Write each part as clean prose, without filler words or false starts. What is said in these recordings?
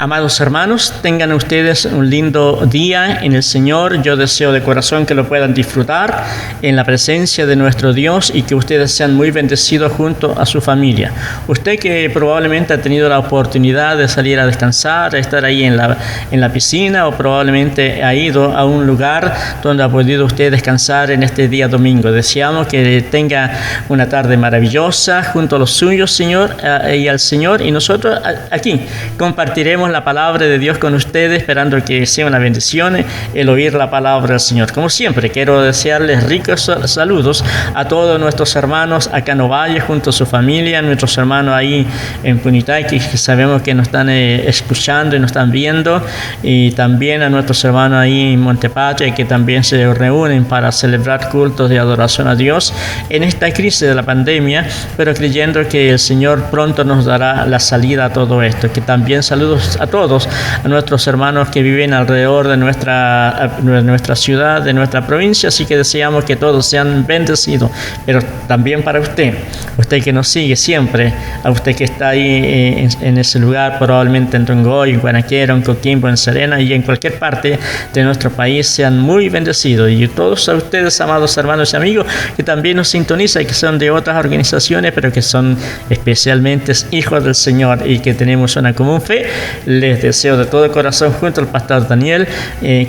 Amados hermanos, tengan ustedes un lindo día en el Señor. Yo deseo de corazón que lo puedan disfrutar en la presencia de nuestro Dios y que ustedes sean muy bendecidos junto a su familia. Usted que probablemente ha tenido la oportunidad de salir a descansar, a estar ahí en la piscina, o probablemente ha ido a un lugar donde ha podido usted descansar en este día domingo. Deseamos que tenga una tarde maravillosa junto a los suyos, Señor, y al Señor, y nosotros aquí compartiremos la palabra de Dios con ustedes, esperando que sea una bendición el oír la palabra del Señor. Como siempre, quiero desearles ricos saludos a todos nuestros hermanos acá en Ovalle, junto a su familia, nuestros hermanos ahí en Punitay, que sabemos que nos están escuchando y nos están viendo, y también a nuestros hermanos ahí en Montepatria, que también se reúnen para celebrar cultos de adoración a Dios en esta crisis de la pandemia, pero creyendo que el Señor pronto nos dará la salida a todo esto. Que también saludos a todos, a nuestros hermanos que viven alrededor de nuestra ciudad, de nuestra provincia, así que deseamos que todos sean bendecidos, pero también para usted que nos sigue siempre, a usted que está ahí en ese lugar, probablemente en Tongoy, en Guanaquero, en Coquimbo, en Serena y en cualquier parte de nuestro país, sean muy bendecidos. Y todos a ustedes, amados hermanos y amigos, que también nos sintonizan, que son de otras organizaciones, pero que son especialmente hijos del Señor y que tenemos una común fe, les deseo de todo corazón, junto al pastor Daniel,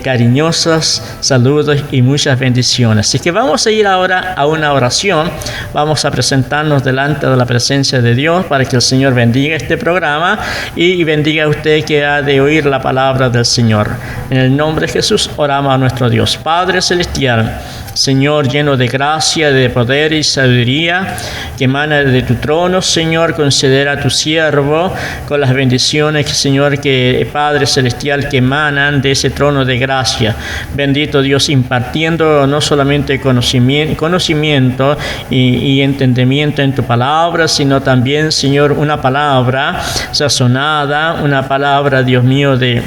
cariñosos saludos y muchas bendiciones. Así que vamos a ir ahora a una oración. Vamos a presentarnos delante de la presencia de Dios para que el Señor bendiga este programa y bendiga a usted que ha de oír la palabra del Señor. En el nombre de Jesús oramos a nuestro Dios. Padre celestial, Señor, lleno de gracia, de poder y sabiduría, que emana de tu trono, Señor, conceder a tu siervo con las bendiciones, Señor, que Padre celestial, que emanan de ese trono de gracia. Bendito Dios, impartiendo no solamente conocimiento y entendimiento en tu palabra, sino también, Señor, una palabra sazonada, una palabra, Dios mío, de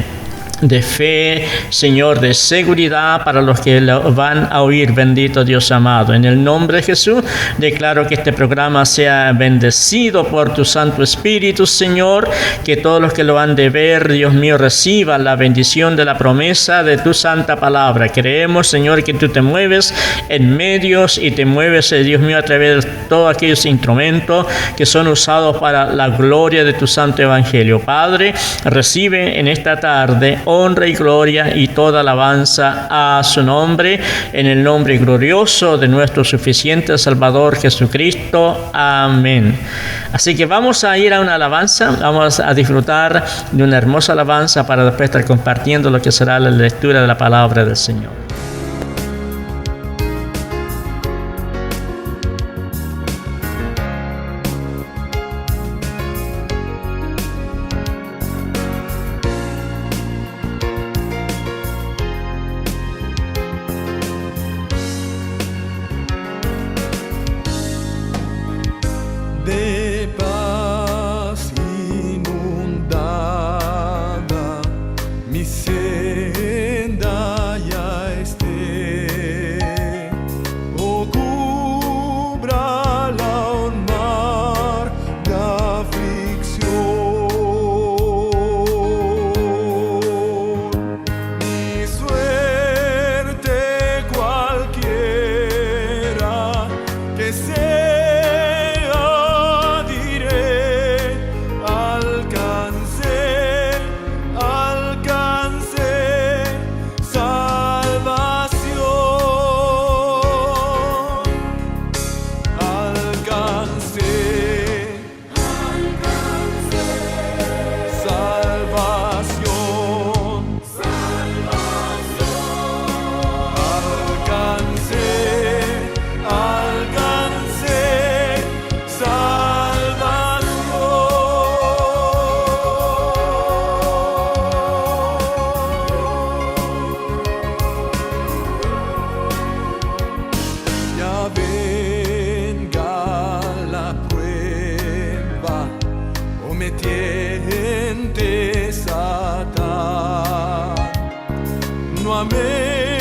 fe, Señor, de seguridad para los que lo van a oír. Bendito Dios amado, en el nombre de Jesús declaro que este programa sea bendecido por tu Santo Espíritu, Señor, que todos los que lo han de ver, Dios mío, reciban la bendición de la promesa de tu santa palabra. Creemos, Señor, que tú te mueves en medios y te mueves, Dios mío, a través de todos aquellos instrumentos que son usados para la gloria de tu santo evangelio. Padre, recibe en esta tarde honra y gloria y toda alabanza a su nombre, en el nombre glorioso de nuestro suficiente Salvador Jesucristo. Amén. Así que vamos a ir a una alabanza, vamos a disfrutar de una hermosa alabanza para después estar compartiendo lo que será la lectura de la palabra del Señor. De paz inundada, mi senda ya esté. Oh, cúbrala un mar de aflicción. Mi suerte cualquiera que sea,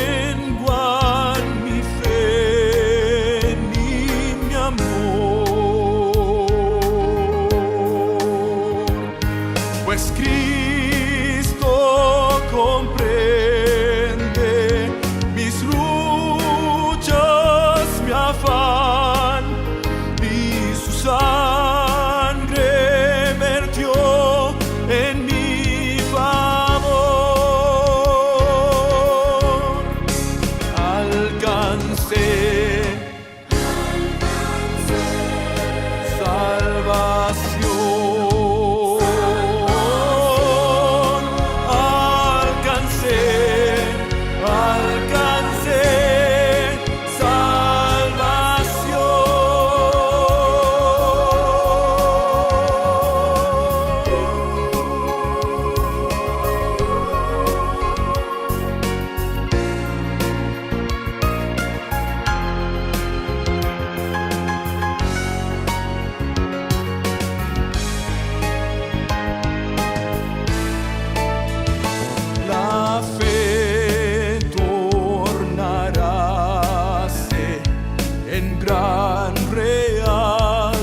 menguar mi fe ni mi amor, pues Cristo comprende mis luchas, mi afán, y su sangre vertió en mi favor. Alcancé salvación, alcancé la fe tornaráse en gran realidad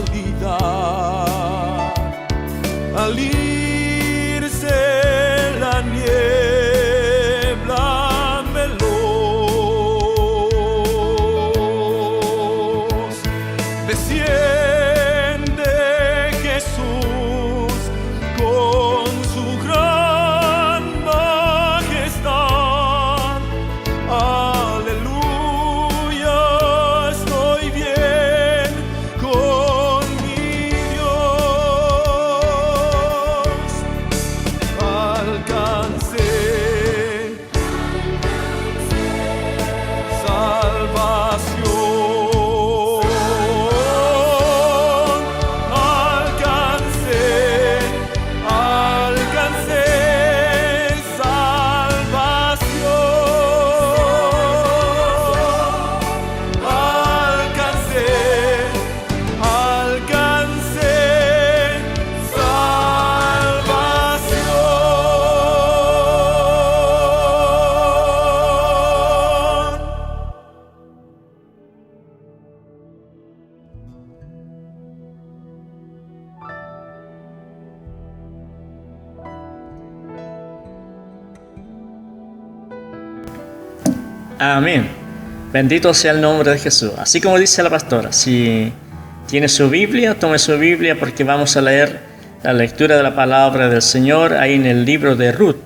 al irse la niebla veloz. Desciende Jesús con su gran majestad. Aleluya, estoy bien con mi Dios. Alcancé salvación, alcancé salvación, alcancé salvación. Amén. Bendito sea el nombre de Jesús. Así como dice la pastora, si tiene su Biblia, tome su Biblia porque vamos a leer la lectura de la palabra del Señor ahí en el libro de Ruth,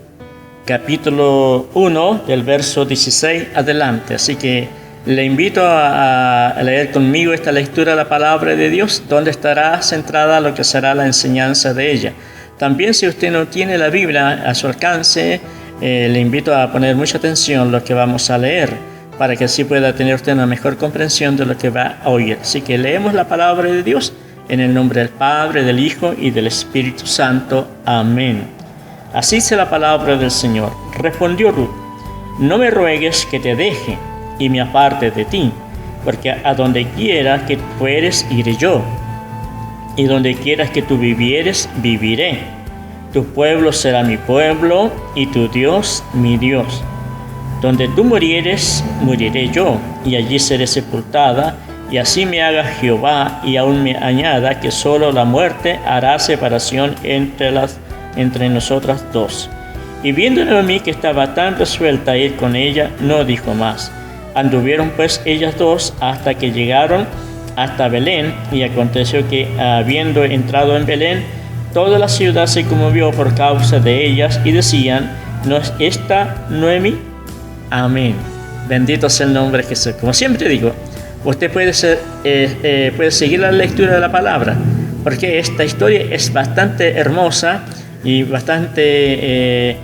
capítulo 1, del verso 16 adelante. Así que le invito a leer conmigo esta lectura de la palabra de Dios, donde estará centrada lo que será la enseñanza de ella. También, si usted no tiene la Biblia a su alcance, le invito a poner mucha atención a lo que vamos a leer, para que así pueda tener usted una mejor comprensión de lo que va a oír. Así que leemos la palabra de Dios en el nombre del Padre, del Hijo y del Espíritu Santo. Amén. Así dice la palabra del Señor. Respondió Ruth: no me ruegues que te deje y me aparte de ti, porque a donde quiera que fueres iré yo, y donde quieras que tú vivieres, viviré. Tu pueblo será mi pueblo, y tu Dios mi Dios. Donde tú murieres, moriré yo, y allí seré sepultada, y así me haga Jehová, y aún me añada que solo la muerte hará separación entre nosotras dos. Y viendo Noemí que estaba tan resuelta a ir con ella, no dijo más. Anduvieron pues ellas dos hasta que llegaron hasta Belén, y aconteció que, habiendo entrado en Belén, toda la ciudad se conmovió por causa de ellas, y decían: ¿no es esta Noemí? Amén. Bendito sea el nombre de Jesús. Como siempre digo, usted puede seguir la lectura de la palabra, porque esta historia es bastante hermosa y bastante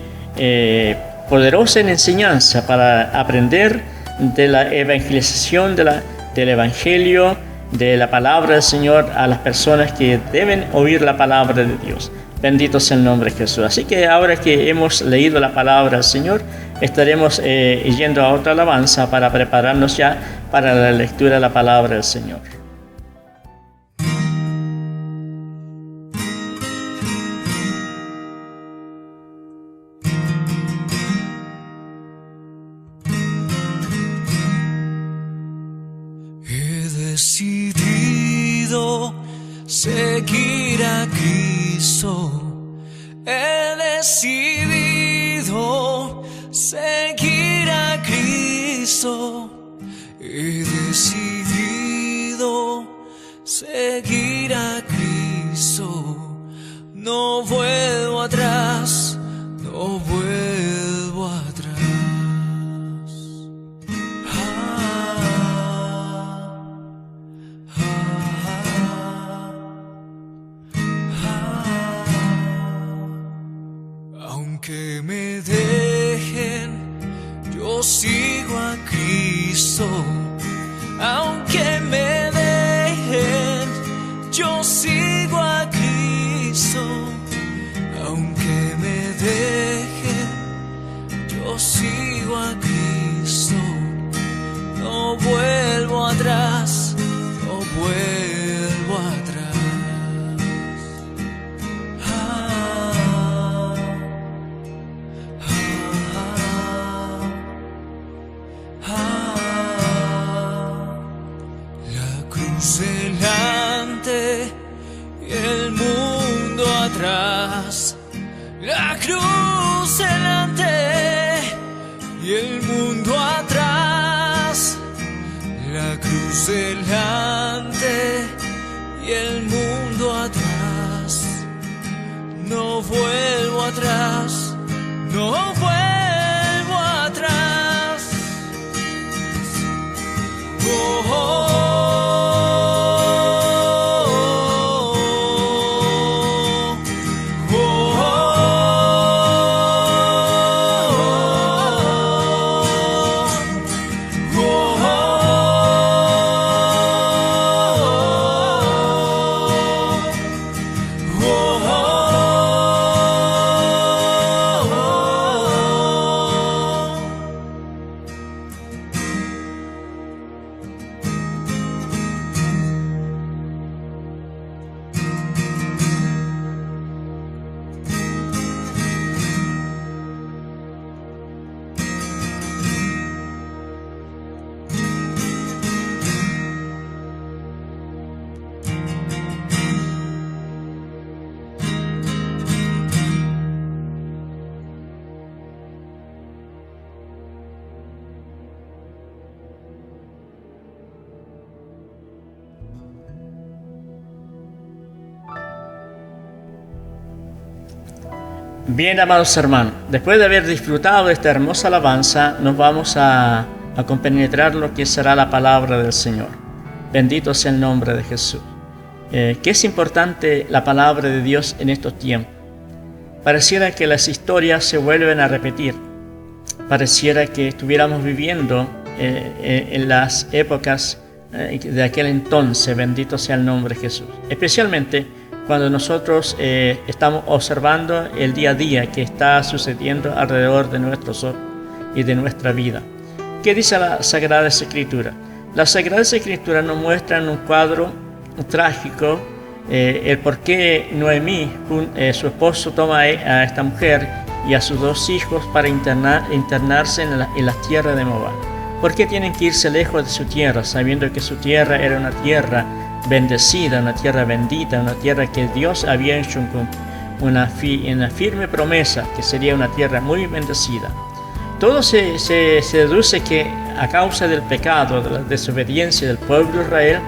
poderosa en enseñanza para aprender de la evangelización del Evangelio, de la palabra del Señor a las personas que deben oír la palabra de Dios. Bendito sea el nombre de Jesús. Así que ahora que hemos leído la palabra del Señor, estaremos yendo a otra alabanza para prepararnos ya para la lectura de la palabra del Señor. He decidido seguir a Cristo. He decidido seguir a Cristo. He decidido seguir a Cristo. No vuelvo atrás, no vuelvo atrás. Aunque me dejen, yo sigo a Cristo. Aunque me dejen, yo sigo a Cristo. Aunque me dejen, yo sigo a Cristo. No vuelvo atrás, no vuelvo atrás. Delante y el mundo atrás, la cruz delante y el mundo atrás, la cruz delante y el mundo atrás. No vuelvo atrás, no vuelvo atrás. Oh, oh. Bien, amados hermanos, después de haber disfrutado de esta hermosa alabanza, nos vamos a compenetrar lo que será la palabra del Señor. Bendito sea el nombre de Jesús. Que es importante la palabra de Dios en estos tiempos. Pareciera que las historias se vuelven a repetir. Pareciera que estuviéramos viviendo en las épocas de aquel entonces. Bendito sea el nombre de Jesús. Especialmente cuando nosotros estamos observando el día a día que está sucediendo alrededor de nuestros ojos y de nuestra vida. ¿Qué dice la Sagrada Escritura? La Sagrada Escritura nos muestra un cuadro trágico, el por qué Noemí, su esposo, toma a esta mujer y a sus 2 hijos para internarse en las tierras de Moab. ¿Por qué tienen que irse lejos de su tierra, sabiendo que su tierra era una tierra bendecida, una tierra bendita, una tierra que Dios había hecho una firme promesa, que sería una tierra muy bendecida? Todo se deduce que a causa del pecado, de la desobediencia del pueblo de Israel,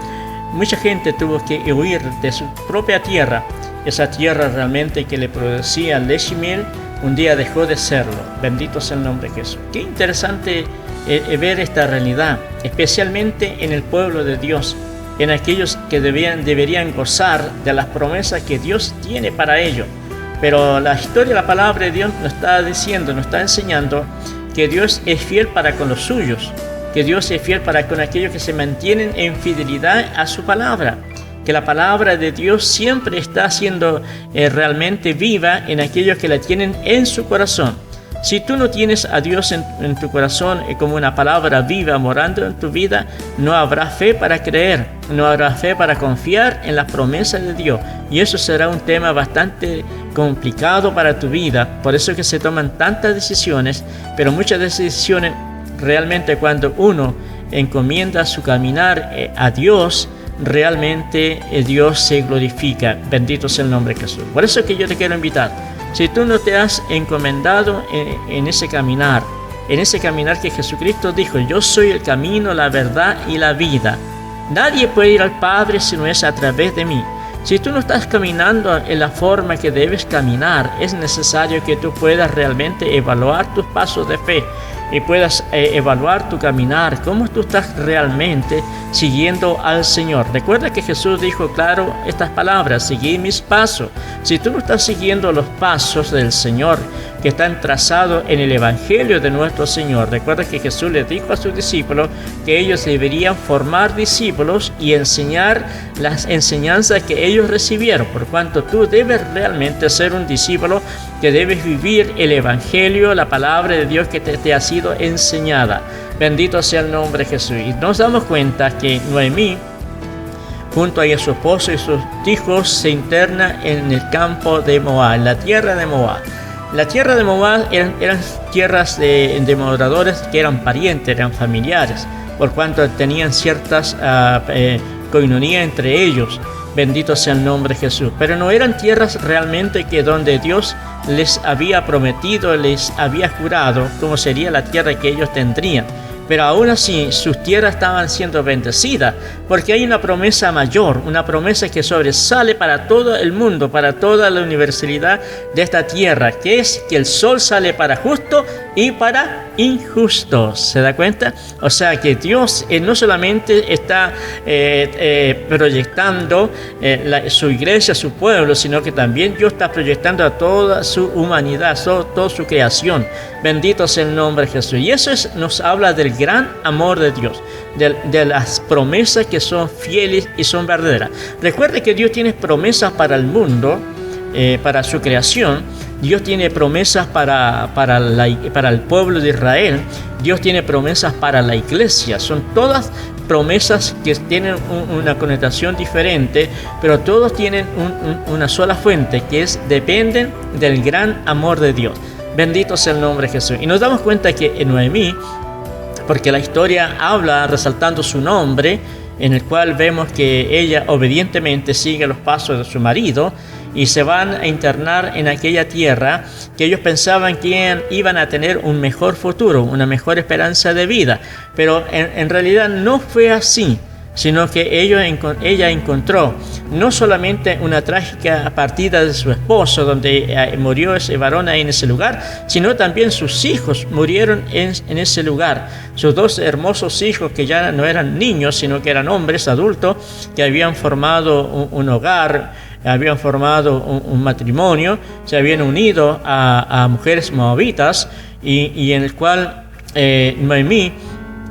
mucha gente tuvo que huir de su propia tierra. Esa tierra realmente que le producía leche y miel, un día dejó de serlo. Bendito sea el nombre de Jesús. Qué interesante ver esta realidad, especialmente en el pueblo de Dios, en aquellos que deberían gozar de las promesas que Dios tiene para ellos. Pero la historia, la palabra de Dios nos está diciendo, nos está enseñando que Dios es fiel para con los suyos, que Dios es fiel para con aquellos que se mantienen en fidelidad a su palabra, que la palabra de Dios siempre está siendo realmente viva en aquellos que la tienen en su corazón. Si tú no tienes a Dios en tu corazón como una palabra viva morando en tu vida, no habrá fe para creer, no habrá fe para confiar en las promesas de Dios. Y eso será un tema bastante complicado para tu vida. Por eso es que se toman tantas decisiones, pero muchas de esas decisiones realmente cuando uno encomienda su caminar a Dios, realmente Dios se glorifica. Bendito sea el nombre de Jesús. Por eso es que yo te quiero invitar. Si tú no te has encomendado en ese caminar, en ese caminar que Jesucristo dijo: yo soy el camino, la verdad y la vida. Nadie puede ir al Padre si no es a través de mí. Si tú no estás caminando en la forma que debes caminar, es necesario que tú puedas realmente evaluar tus pasos de fe y puedas evaluar tu caminar, cómo tú estás realmente siguiendo al Señor. Recuerda que Jesús dijo claro estas palabras: seguid mis pasos. Si tú no estás siguiendo los pasos del Señor que están trazados en el Evangelio de nuestro Señor, recuerda que Jesús les dijo a sus discípulos que ellos deberían formar discípulos y enseñar las enseñanzas que ellos recibieron, por cuanto tú debes realmente ser un discípulo que debes vivir el Evangelio, la palabra de Dios que te ha sido enseñada. Bendito sea el nombre de Jesús. Y nos damos cuenta que Noemí, junto a su esposo y sus hijos, se interna en el campo de Moab, en la tierra de Moab. La tierra de Moab eran tierras de moradores que eran parientes, eran familiares, por cuanto tenían ciertas coinonía entre ellos. Bendito sea el nombre de Jesús. Pero no eran tierras realmente que donde Dios les había prometido, les había jurado cómo sería la tierra que ellos tendrían. Pero aún así sus tierras estaban siendo bendecidas, porque hay una promesa mayor, una promesa que sobresale para todo el mundo, para toda la universalidad de esta tierra, que es que el sol sale para justos y para injustos. ¿Se da cuenta? O sea que Dios no solamente está proyectando su iglesia, su pueblo, sino que también Dios está proyectando a toda su humanidad, toda su creación. Bendito sea el nombre de Jesús. Y eso nos habla del gran amor de Dios, de las promesas que son fieles y son verdaderas. Recuerde que Dios tiene promesas para el mundo, para su creación. Dios tiene promesas para el pueblo de Israel. Dios tiene promesas para la iglesia. Son todas promesas que tienen una connotación diferente, pero todos tienen una sola fuente, que dependen del gran amor de Dios. Bendito sea el nombre de Jesús. Y nos damos cuenta que en Noemí, porque la historia habla resaltando su nombre, en el cual vemos que ella obedientemente sigue los pasos de su marido y se van a internar en aquella tierra que ellos pensaban que iban a tener un mejor futuro, una mejor esperanza de vida. Pero en realidad no fue así, sino que ella encontró no solamente una trágica partida de su esposo, donde murió ese varón ahí en ese lugar, sino también sus hijos murieron en ese lugar. Sus dos hermosos hijos, que ya no eran niños, sino que eran hombres adultos, que habían formado un hogar, habían formado un matrimonio, se habían unido a mujeres moabitas, y en el cual Noemí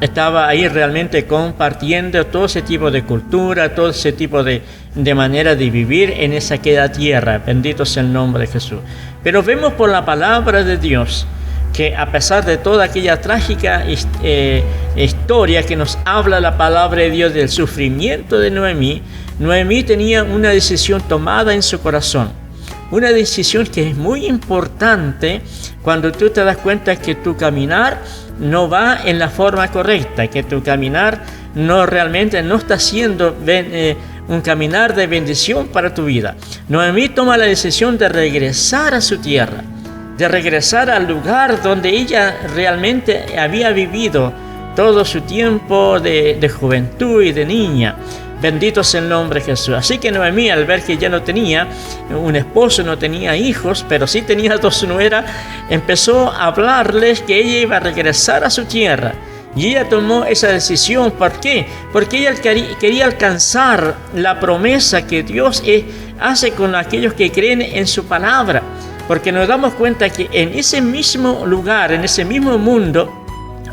estaba ahí realmente compartiendo todo ese tipo de cultura, todo ese tipo de manera de vivir en aquella tierra. Bendito sea el nombre de Jesús. Pero vemos por la palabra de Dios que a pesar de toda aquella trágica historia que nos habla la palabra de Dios del sufrimiento de Noemí, Noemí tenía una decisión tomada en su corazón. Una decisión que es muy importante cuando tú te das cuenta que tu caminar no va en la forma correcta, que tu caminar realmente no está siendo un caminar de bendición para tu vida. Noemí toma la decisión de regresar a su tierra, de regresar al lugar donde ella realmente había vivido todo su tiempo de juventud y de niña. Bendito sea el nombre de Jesús. Así que Noemí, al ver que ya no tenía un esposo, no tenía hijos, pero sí tenía dos nueras, empezó a hablarles que ella iba a regresar a su tierra. Y ella tomó esa decisión. ¿Por qué? Porque ella quería alcanzar la promesa que Dios hace con aquellos que creen en su palabra. Porque nos damos cuenta que en ese mismo lugar, en ese mismo mundo,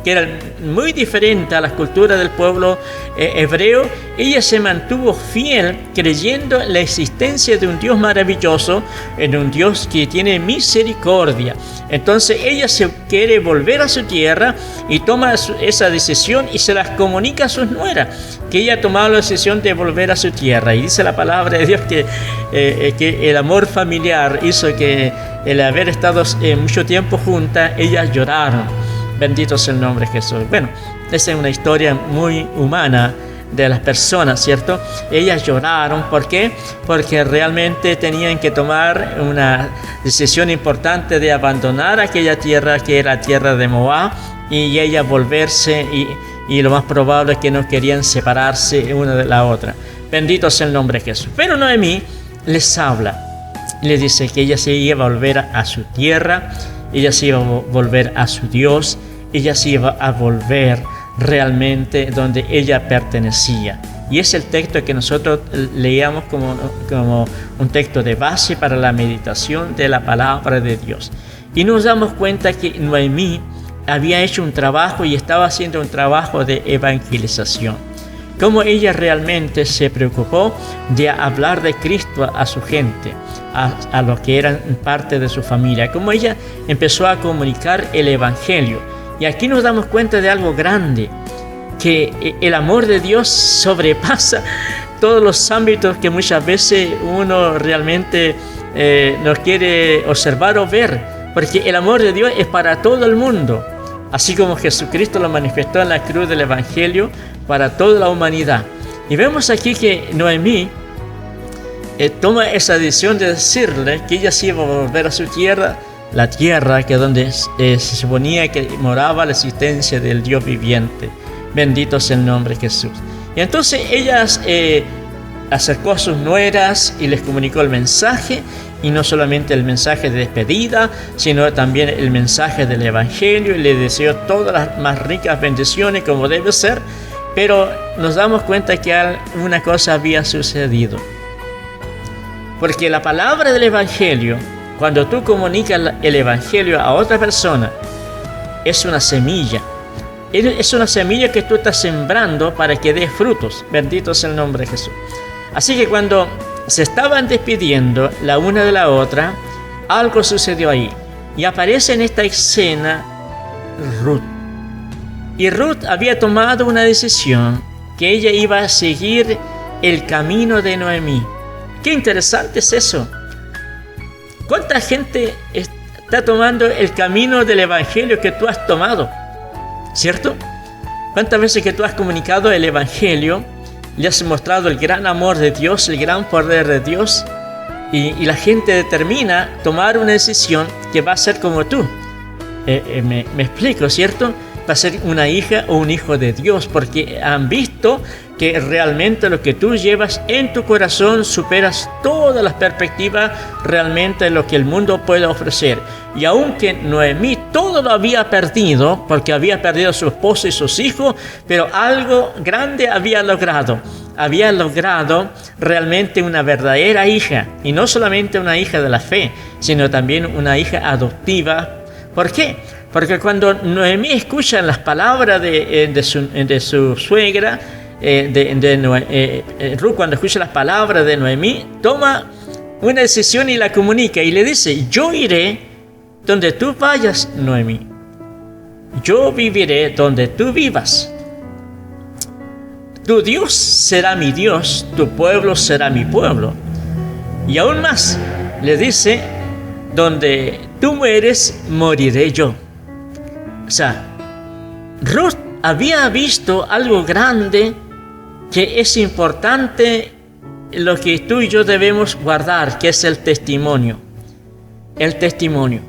que era muy diferente a las culturas del pueblo hebreo, ella se mantuvo fiel creyendo en la existencia de un Dios maravilloso, en un Dios que tiene misericordia. Entonces ella se quiere volver a su tierra y toma esa decisión y se las comunica a sus nueras, que ella ha tomado la decisión de volver a su tierra. Y dice la palabra de Dios que el amor familiar hizo que el haber estado mucho tiempo juntas, ellas lloraron. Bendito sea el nombre de Jesús. Bueno, esa es una historia muy humana de las personas, ¿cierto? Ellas lloraron. ¿Por qué? Porque realmente tenían que tomar una decisión importante de abandonar aquella tierra que era tierra de Moab y ella volverse, y lo más probable es que no querían separarse una de la otra. Bendito sea el nombre de Jesús. Pero Noemí les habla, les dice que ella se iba a volver a su tierra, ella se iba a volver a su Dios, ella se iba a volver realmente donde ella pertenecía. Y es el texto que nosotros leíamos como un texto de base para la meditación de la palabra de Dios. Y nos damos cuenta que Noemí había hecho un trabajo y estaba haciendo un trabajo de evangelización. Cómo ella realmente se preocupó de hablar de Cristo a su gente, a los que eran parte de su familia. Cómo ella empezó a comunicar el evangelio. Y aquí nos damos cuenta de algo grande, que el amor de Dios sobrepasa todos los ámbitos que muchas veces uno realmente no quiere observar o ver, porque el amor de Dios es para todo el mundo, así como Jesucristo lo manifestó en la cruz del Evangelio para toda la humanidad. Y vemos aquí que Noemí toma esa decisión de decirle que ella se iba a volver a su tierra, la tierra que donde se suponía que moraba la existencia del Dios viviente. Bendito sea el nombre de Jesús. Y entonces ella acercó a sus nueras y les comunicó el mensaje, y no solamente el mensaje de despedida, sino también el mensaje del Evangelio, y le deseó todas las más ricas bendiciones como debe ser. Pero nos damos cuenta que una cosa había sucedido, porque la palabra del Evangelio, cuando tú comunicas el Evangelio a otra persona, es una semilla. Es una semilla que tú estás sembrando para que dé frutos. Bendito sea el nombre de Jesús. Así que cuando se estaban despidiendo la una de la otra, algo sucedió ahí. Y aparece en esta escena Ruth. Y Ruth había tomado una decisión, que ella iba a seguir el camino de Noemí. Qué interesante es eso. ¿Cuánta gente está tomando el camino del Evangelio que tú has tomado? ¿Cierto? ¿Cuántas veces que tú has comunicado el Evangelio, le has mostrado el gran amor de Dios, el gran poder de Dios, y la gente determina tomar una decisión que va a ser como tú? Me explico, ¿cierto? Va a ser una hija o un hijo de Dios, porque han visto que realmente lo que tú llevas en tu corazón superas todas las perspectivas realmente de lo que el mundo puede ofrecer. Y aunque Noemí todo lo había perdido, porque había perdido a su esposo y sus hijos, pero algo grande había logrado. Había logrado realmente una verdadera hija, y no solamente una hija de la fe, sino también una hija adoptiva. ¿Por qué? Porque cuando Noemí escucha las palabras de su suegra, Ruth, cuando escucha las palabras de Noemí, toma una decisión y la comunica, y le dice: yo iré donde tú vayas, Noemí. Yo viviré donde tú vivas. Tu Dios será mi Dios, tu pueblo será mi pueblo. Y aún más, le dice: donde tú mueres, moriré yo. O sea, Ruth había visto algo grande que es importante, lo que tú y yo debemos guardar, que es el testimonio. El testimonio.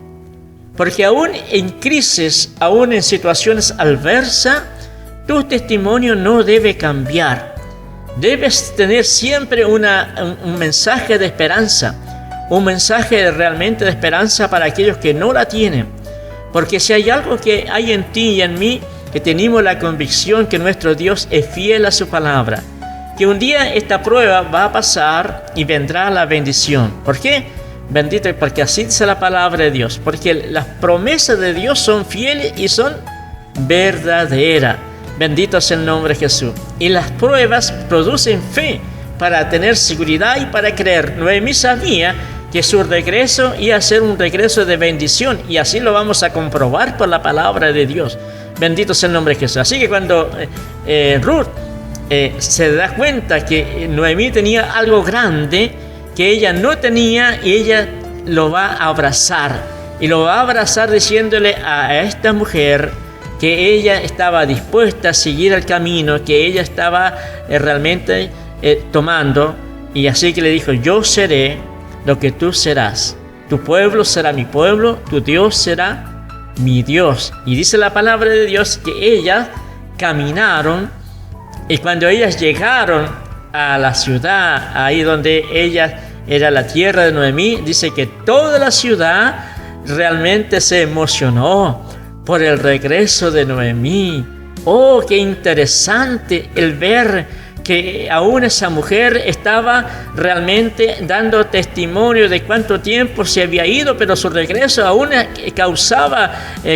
Porque aún en crisis, aún en situaciones adversas, tu testimonio no debe cambiar. Debes tener siempre un mensaje de esperanza, un mensaje realmente de esperanza para aquellos que no la tienen. Porque si hay algo que hay en ti y en mí, que tenemos la convicción que nuestro Dios es fiel a su palabra, que un día esta prueba va a pasar y vendrá la bendición. ¿Por qué? Bendito, porque así dice la palabra de Dios, porque las promesas de Dios son fieles y son verdaderas. Bendito sea el nombre de Jesús. Y las pruebas producen fe para tener seguridad y para creer. Noemí sabía que su regreso iba a ser un regreso de bendición, y así lo vamos a comprobar por la palabra de Dios. Bendito sea el nombre de Jesús. Así que cuando Ruth se da cuenta que Noemí tenía algo grande que ella no tenía, y ella lo va a abrazar, y lo va a abrazar diciéndole a esta mujer que ella estaba dispuesta a seguir el camino que ella estaba realmente tomando. Y así que le dijo: yo seré lo que tú serás, tu pueblo será mi pueblo, tu Dios será mi Dios. Y dice la palabra de Dios que ellas caminaron, y cuando ellas llegaron a la ciudad, ahí donde ellas era la tierra de Noemí, dice que toda la ciudad realmente se emocionó por el regreso de Noemí. Oh, qué interesante el ver que aún esa mujer estaba realmente dando testimonio de cuánto tiempo se había ido, pero su regreso aún causaba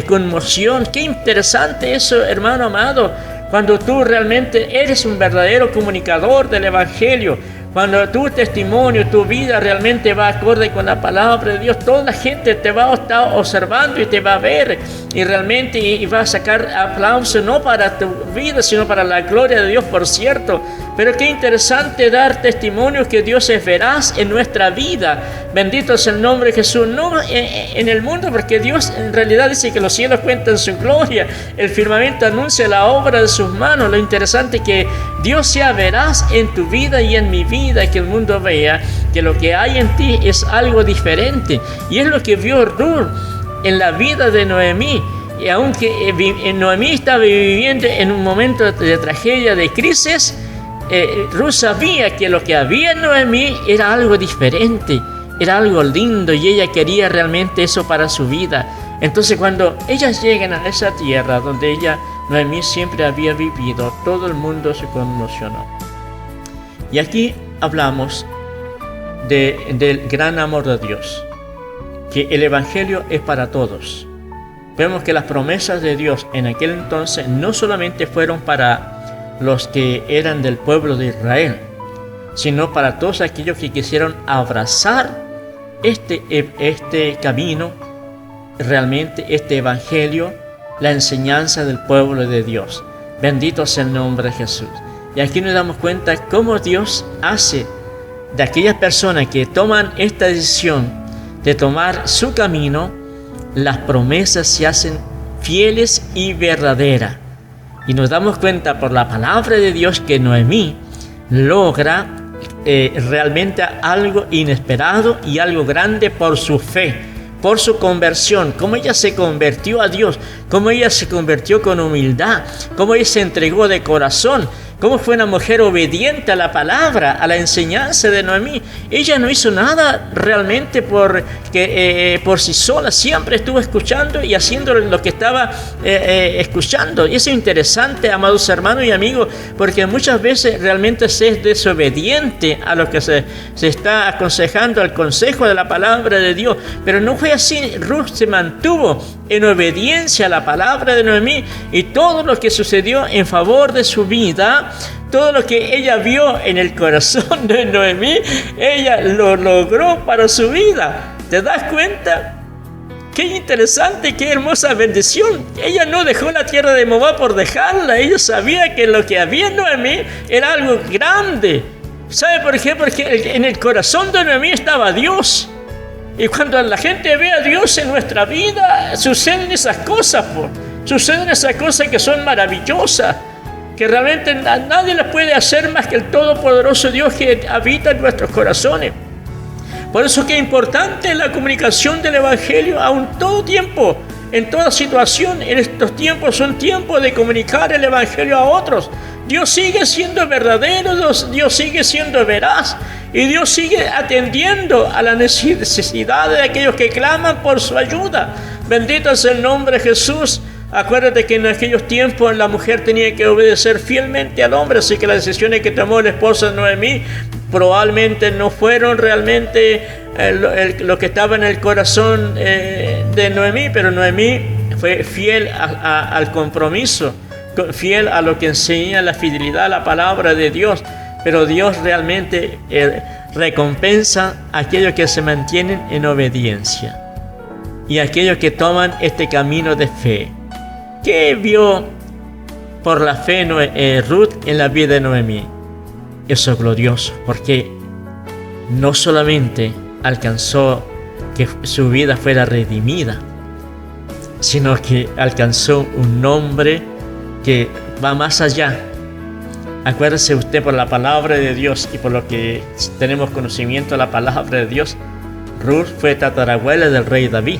conmoción. Qué interesante eso, hermano amado, cuando tú realmente eres un verdadero comunicador del Evangelio. Cuando tu testimonio, tu vida realmente va acorde con la palabra de Dios, toda la gente te va a estar observando y te va a ver y realmente y va a sacar aplauso no para tu vida, sino para la gloria de Dios, por cierto. Pero qué interesante dar testimonio que Dios es veraz en nuestra vida. Bendito es el nombre de Jesús. No en el mundo, porque Dios en realidad dice que los cielos cuentan su gloria, el firmamento anuncia la obra de sus manos. Lo interesante es que Dios sea veraz en tu vida y en mi vida, que el mundo vea que lo que hay en ti es algo diferente. Y es lo que vio Ruth en la vida de Noemí. Y aunque Noemí estaba viviendo en un momento de tragedia, de crisis, Ruth sabía que lo que había en Noemí era algo diferente, era algo lindo, y ella quería realmente eso para su vida. Entonces cuando ellas llegan a esa tierra donde Noemí siempre había vivido, todo el mundo se conmocionó. Y aquí hablamos del gran amor de Dios, que el Evangelio es para todos. Vemos que las promesas de Dios en aquel entonces no solamente fueron para los que eran del pueblo de Israel, sino para todos aquellos que quisieron abrazar este camino, realmente este Evangelio, la enseñanza del pueblo de Dios. Bendito sea el nombre de Jesús. Y aquí nos damos cuenta cómo Dios hace de aquellas personas que toman esta decisión de tomar su camino, las promesas se hacen fieles y verdaderas. Y nos damos cuenta por la palabra de Dios que Noemí logra realmente algo inesperado y algo grande por su fe, por su conversión, cómo ella se convirtió a Dios, cómo ella se convirtió con humildad, cómo ella se entregó de corazón, cómo fue una mujer obediente a la palabra, a la enseñanza de Noemí. Ella no hizo nada realmente por sí sola, siempre estuvo escuchando y haciendo lo que estaba escuchando. Y eso es interesante, amados hermanos y amigos, porque muchas veces realmente se es desobediente a lo que se está aconsejando, al consejo de la palabra de Dios. Pero no fue así. Ruth se mantuvo en obediencia a la palabra de Noemí, y todo lo que sucedió en favor de su vida, todo lo que ella vio en el corazón de Noemí, ella lo logró para su vida. ¿Te das cuenta? Qué interesante, qué hermosa bendición. Ella no dejó la tierra de Moab por dejarla. Ella sabía que lo que había en Noemí era algo grande. ¿Sabe por qué? Porque en el corazón de Noemí estaba Dios. Y cuando la gente ve a Dios en nuestra vida, suceden esas cosas, suceden esas cosas que son maravillosas, que realmente nadie las puede hacer más que el todopoderoso Dios que habita en nuestros corazones. Por eso que es importante la comunicación del Evangelio a todo tiempo, en toda situación. En estos tiempos son tiempos de comunicar el Evangelio a otros. Dios sigue siendo verdadero, Dios sigue siendo veraz, y Dios sigue atendiendo a la necesidad de aquellos que claman por su ayuda. Bendito es el nombre de Jesús. Acuérdate que en aquellos tiempos la mujer tenía que obedecer fielmente al hombre, así que las decisiones que tomó el esposo de Noemí probablemente no fueron realmente lo que estaba en el corazón de Noemí, pero Noemí fue fiel al compromiso, fiel a lo que enseña la fidelidad a la palabra de Dios. Pero Dios realmente recompensa a aquellos que se mantienen en obediencia y a aquellos que toman este camino de fe. ¿Qué vio por la fe Ruth en la vida de Noemí? Eso es glorioso, porque no solamente alcanzó que su vida fuera redimida, sino que alcanzó un nombre que va más allá. Acuérdese usted, por la palabra de Dios y por lo que tenemos conocimiento de la palabra de Dios, Ruth fue tatarabuela del rey David.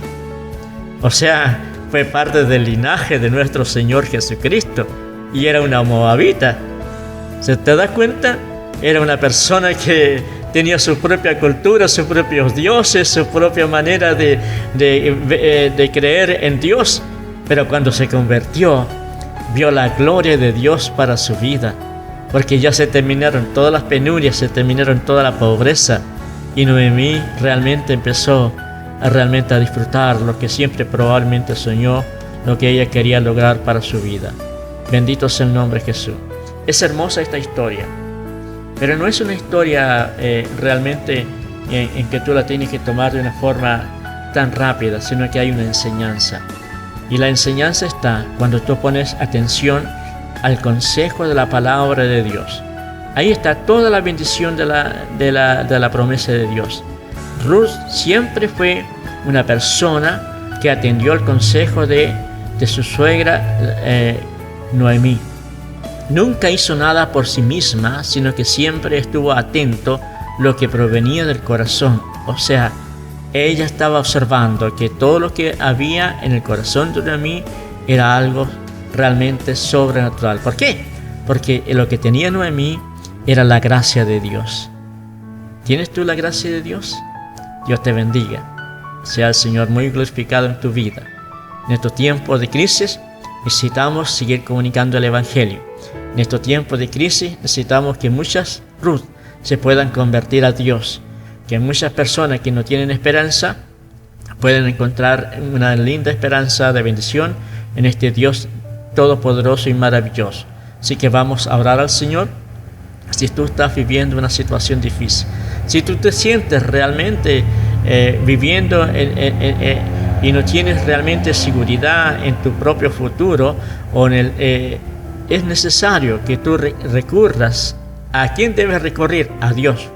O sea, fue parte del linaje de nuestro Señor Jesucristo y era una moabita. ¿Se te da cuenta? Era una persona que tenía su propia cultura, sus propios dioses, su propia manera de creer en Dios. Pero cuando se convirtió, vio la gloria de Dios para su vida, porque ya se terminaron todas las penurias, se terminaron toda la pobreza, y Noemí realmente empezó a disfrutar lo que siempre probablemente soñó, lo que ella quería lograr para su vida. Bendito sea el nombre de Jesús. Es hermosa esta historia, pero no es una historia realmente en que tú la tienes que tomar de una forma tan rápida, sino que hay una enseñanza. Y la enseñanza está cuando tú pones atención al consejo de la palabra de Dios. Ahí está toda la bendición de la promesa de Dios. Ruth siempre fue una persona que atendió el consejo de su suegra Noemí. Nunca hizo nada por sí misma, sino que siempre estuvo atento a lo que provenía del corazón. O sea, ella estaba observando que todo lo que había en el corazón de Noemí era algo realmente sobrenatural. ¿Por qué? Porque lo que tenía Noemí era la gracia de Dios. ¿Tienes tú la gracia de Dios? Dios te bendiga. Sea el Señor muy glorificado en tu vida. En estos tiempos de crisis necesitamos seguir comunicando el Evangelio. En estos tiempos de crisis necesitamos que muchas Ruth se puedan convertir a Dios. Que muchas personas que no tienen esperanza pueden encontrar una linda esperanza de bendición en este Dios todopoderoso y maravilloso. Así que vamos a orar al Señor. Si tú estás viviendo una situación difícil, si tú te sientes realmente viviendo y no tienes realmente seguridad en tu propio futuro, o es necesario que tú recurras. ¿A quién debes recurrir? A Dios,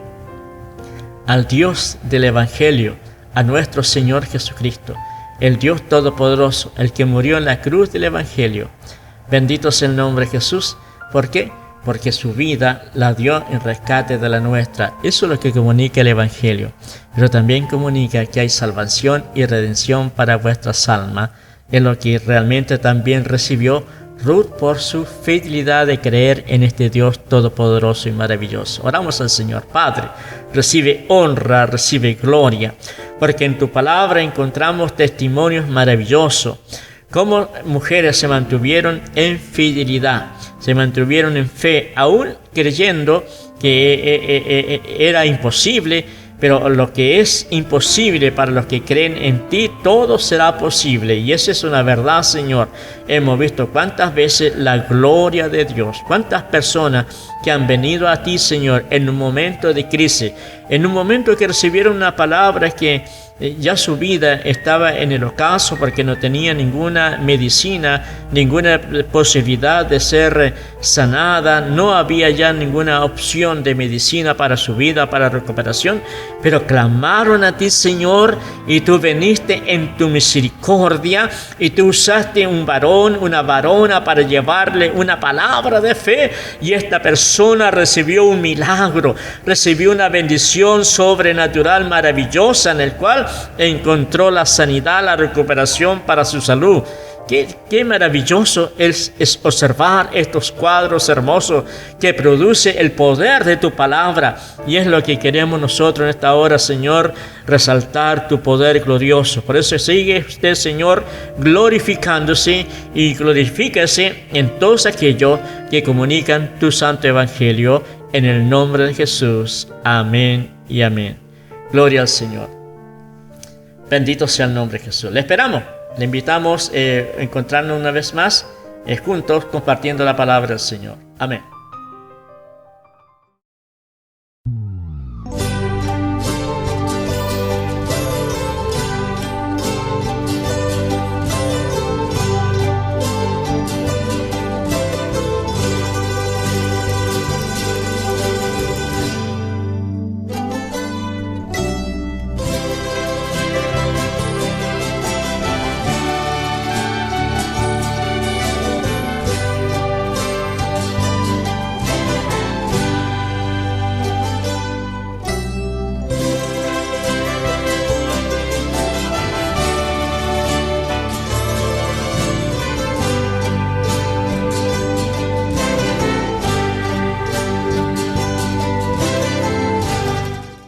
al Dios del Evangelio, a nuestro Señor Jesucristo, el Dios Todopoderoso, el que murió en la cruz del Evangelio. Bendito sea el nombre de Jesús. ¿Por qué? Porque su vida la dio en rescate de la nuestra. Eso es lo que comunica el Evangelio. Pero también comunica que hay salvación y redención para vuestras almas. Es lo que realmente también recibió Ruth por su fidelidad de creer en este Dios todopoderoso y maravilloso. Oramos al Señor. Padre, recibe honra, recibe gloria, porque en tu palabra encontramos testimonios maravillosos. Cómo mujeres se mantuvieron en fidelidad, se mantuvieron en fe, aún creyendo que era imposible, pero lo que es imposible para los que creen en ti, todo será posible. Y esa es una verdad, Señor. Hemos visto cuántas veces la gloria de Dios, cuántas personas que han venido a ti, Señor, en un momento de crisis, en un momento que recibieron una palabra que ya su vida estaba en el ocaso porque no tenía ninguna medicina, ninguna posibilidad de ser sanada, no había ya ninguna opción de medicina para su vida, para recuperación, pero clamaron a ti, Señor, y tú viniste en tu misericordia y tú usaste un varón, una varona para llevarle una palabra de fe, y esta persona recibió un milagro, recibió una bendición sobrenatural maravillosa en el cual encontró la sanidad, la recuperación para su salud. Qué maravilloso es observar estos cuadros hermosos que produce el poder de tu palabra, y es lo que queremos nosotros en esta hora, Señor, resaltar tu poder glorioso. Por eso sigue usted, Señor, glorificándose y glorifíquese en todos aquellos que comunican tu santo evangelio, en el nombre de Jesús. Amén y amén. Gloria al Señor. Bendito sea el nombre de Jesús. Le esperamos. Le invitamos a encontrarnos una vez más juntos compartiendo la palabra del Señor. Amén.